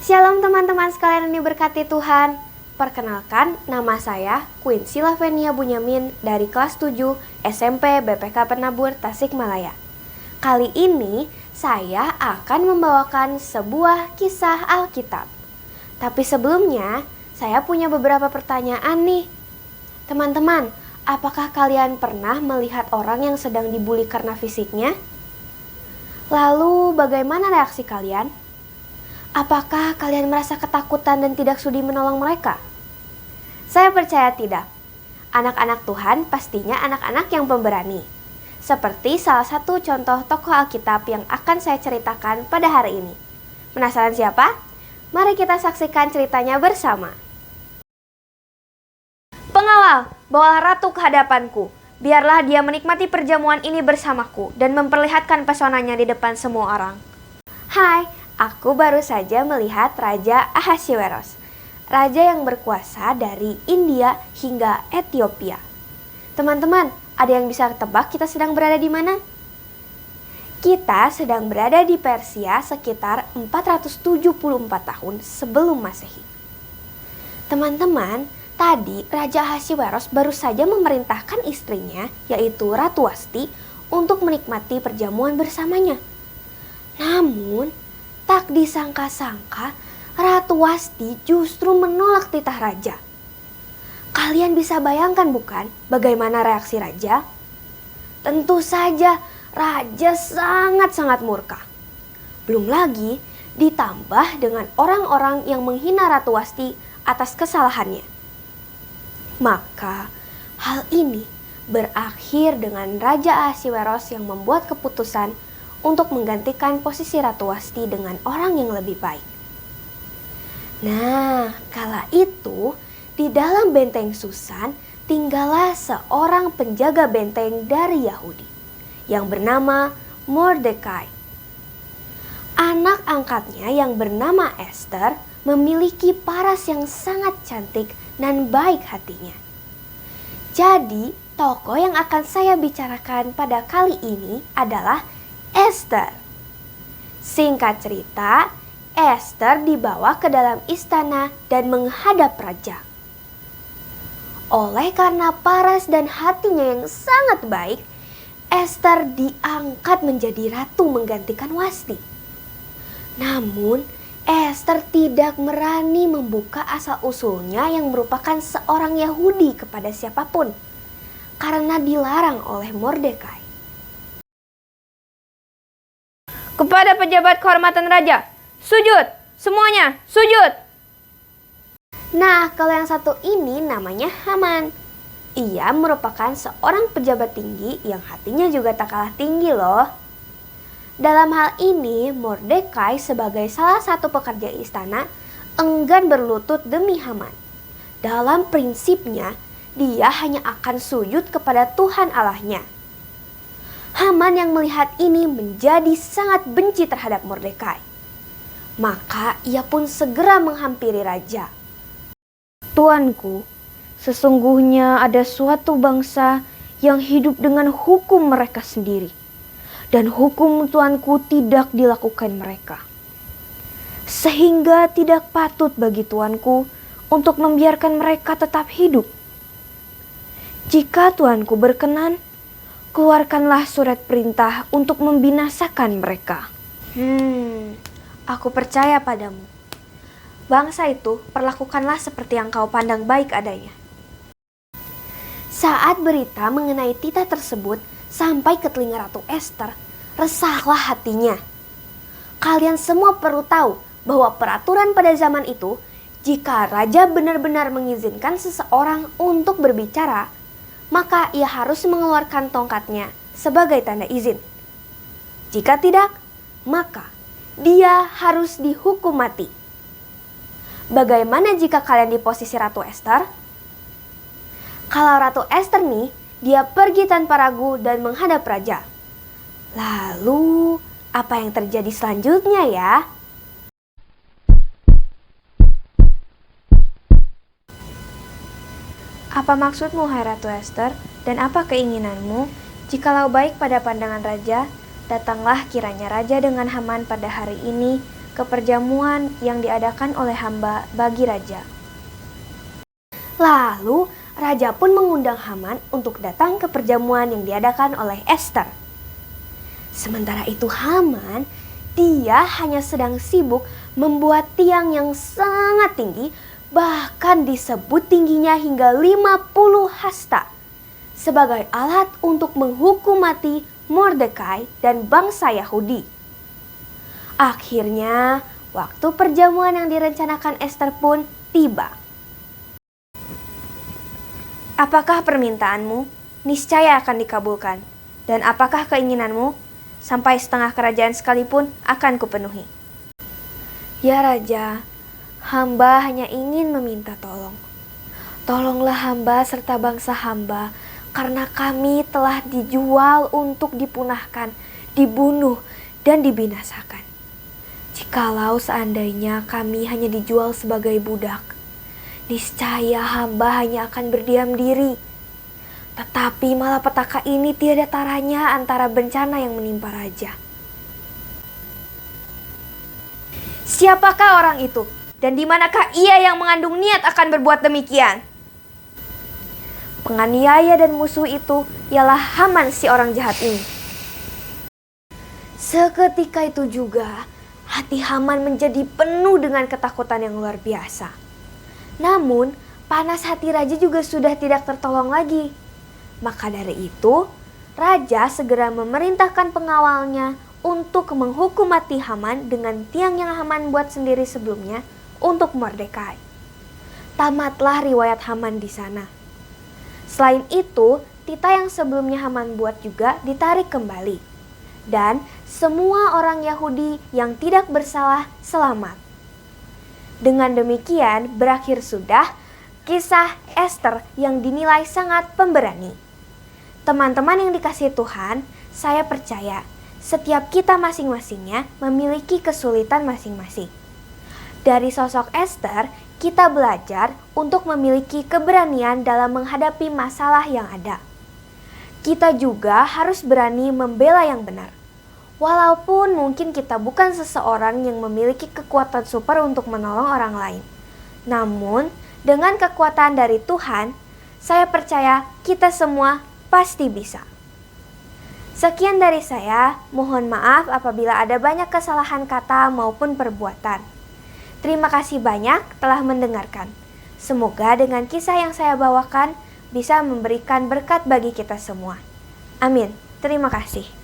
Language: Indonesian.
Shalom teman-teman sekalian yang diberkati Tuhan. Perkenalkan, nama saya Quincy Lavenia Bunyamin dari kelas 7 SMP BPK Penabur Tasikmalaya. Kali ini saya akan membawakan sebuah kisah Alkitab. Tapi sebelumnya, saya punya beberapa pertanyaan nih. Teman-teman, apakah kalian pernah melihat orang yang sedang dibuli karena fisiknya? Lalu bagaimana reaksi kalian? Apakah kalian merasa ketakutan dan tidak sudi menolong mereka? Saya percaya tidak. Anak-anak Tuhan pastinya anak-anak yang pemberani. Seperti salah satu contoh tokoh Alkitab yang akan saya ceritakan pada hari ini. Penasaran siapa? Mari kita saksikan ceritanya bersama. Pengawal, bawalah ratu ke hadapanku. Biarlah dia menikmati perjamuan ini bersamaku dan memperlihatkan pesonanya di depan semua orang. Hai, aku baru saja melihat Raja Ahasiweros, raja yang berkuasa dari India hingga Ethiopia. Teman-teman, ada yang bisa tebak kita sedang berada di mana? Kita sedang berada di Persia sekitar 474 tahun sebelum Masehi. Teman-teman, tadi Raja Ahasiweros baru saja memerintahkan istrinya, yaitu Ratu Wasti, untuk menikmati perjamuan bersamanya. Namun, tak disangka-sangka, Ratu Wasti justru menolak titah raja. Kalian bisa bayangkan bukan bagaimana reaksi raja? Tentu saja, raja sangat-sangat murka. Belum lagi ditambah dengan orang-orang yang menghina Ratu Wasti atas kesalahannya. Maka, hal ini berakhir dengan Raja Ahasiweros yang membuat keputusan untuk menggantikan posisi Ratu Wasti dengan orang yang lebih baik. Nah, kala itu di dalam benteng Susan tinggallah seorang penjaga benteng dari Yahudi yang bernama Mordekai. Anak angkatnya yang bernama Esther memiliki paras yang sangat cantik dan baik hatinya. Jadi, tokoh yang akan saya bicarakan pada kali ini adalah Esther. Singkat cerita, Esther dibawa ke dalam istana dan menghadap raja. Oleh karena paras dan hatinya yang sangat baik, Esther diangkat menjadi ratu menggantikan Wasti. Namun, Esther tidak berani membuka asal-usulnya yang merupakan seorang Yahudi kepada siapapun, karena dilarang oleh Mordekai. Kepada pejabat kehormatan raja, sujud! Semuanya, sujud! Nah, kalau yang satu ini namanya Haman. Ia merupakan seorang pejabat tinggi yang hatinya juga tak kalah tinggi loh. Dalam hal ini, Mordekai sebagai salah satu pekerja istana enggan berlutut demi Haman. Dalam prinsipnya, dia hanya akan sujud kepada Tuhan Allahnya. Haman yang melihat ini menjadi sangat benci terhadap Mordekai. Maka ia pun segera menghampiri raja. Tuanku, sesungguhnya ada suatu bangsa yang hidup dengan hukum mereka sendiri. Dan hukum tuanku tidak dilakukan mereka. Sehingga tidak patut bagi tuanku untuk membiarkan mereka tetap hidup. Jika tuanku berkenan, keluarkanlah surat perintah untuk membinasakan mereka. Aku percaya padamu. Bangsa itu perlakukanlah seperti yang kau pandang baik adanya. Saat berita mengenai titah tersebut sampai ke telinga Ratu Esther, resahlah hatinya. Kalian semua perlu tahu bahwa peraturan pada zaman itu, jika raja benar-benar mengizinkan seseorang untuk berbicara, maka ia harus mengeluarkan tongkatnya sebagai tanda izin. Jika tidak, maka dia harus dihukum mati. Bagaimana jika kalian di posisi Ratu Esther? Kalau Ratu Esther nih, dia pergi tanpa ragu dan menghadap raja. Lalu, apa yang terjadi selanjutnya ya? Apa maksudmu, hai Ratu Esther? Dan apa keinginanmu? Jikalau baik pada pandangan raja, datanglah kiranya raja dengan Haman pada hari ini, ke perjamuan yang diadakan oleh hamba bagi raja. Lalu raja pun mengundang Haman untuk datang ke perjamuan yang diadakan oleh Ester. Sementara itu Haman, dia hanya sedang sibuk membuat tiang yang sangat tinggi, bahkan disebut tingginya hingga 50 hasta, sebagai alat untuk menghukum mati Mordekai dan bangsa Yahudi. Akhirnya, waktu perjamuan yang direncanakan Ester pun tiba. Apakah permintaanmu? Niscaya akan dikabulkan. Dan apakah keinginanmu? Sampai setengah kerajaan sekalipun akan kupenuhi. Ya Raja, hamba hanya ingin meminta tolong. Tolonglah hamba serta bangsa hamba, karena kami telah dijual untuk dipunahkan, dibunuh, dan dibinasakan. Jikalau seandainya kami hanya dijual sebagai budak, niscaya hamba hanya akan berdiam diri. Tetapi malapetaka ini tiada taranya antara bencana yang menimpa raja. Siapakah orang itu? Dan di manakah ia yang mengandung niat akan berbuat demikian? Penganiaya dan musuh itu ialah Haman si orang jahat ini. Seketika itu juga, hati Haman menjadi penuh dengan ketakutan yang luar biasa. Namun, panas hati raja juga sudah tidak tertolong lagi. Maka dari itu, raja segera memerintahkan pengawalnya untuk menghukum mati Haman dengan tiang yang Haman buat sendiri sebelumnya untuk Mordekai. Tamatlah riwayat Haman di sana. Selain itu, tita yang sebelumnya Haman buat juga ditarik kembali. Dan semua orang Yahudi yang tidak bersalah selamat. Dengan demikian berakhir sudah kisah Ester yang dinilai sangat pemberani. Teman-teman yang dikasihi Tuhan, saya percaya setiap kita masing-masingnya memiliki kesulitan masing-masing. Dari sosok Ester, kita belajar untuk memiliki keberanian dalam menghadapi masalah yang ada. Kita juga harus berani membela yang benar. Walaupun mungkin kita bukan seseorang yang memiliki kekuatan super untuk menolong orang lain. Namun, dengan kekuatan dari Tuhan, saya percaya kita semua pasti bisa. Sekian dari saya, mohon maaf apabila ada banyak kesalahan kata maupun perbuatan. Terima kasih banyak telah mendengarkan. Semoga dengan kisah yang saya bawakan bisa memberikan berkat bagi kita semua. Amin. Terima kasih.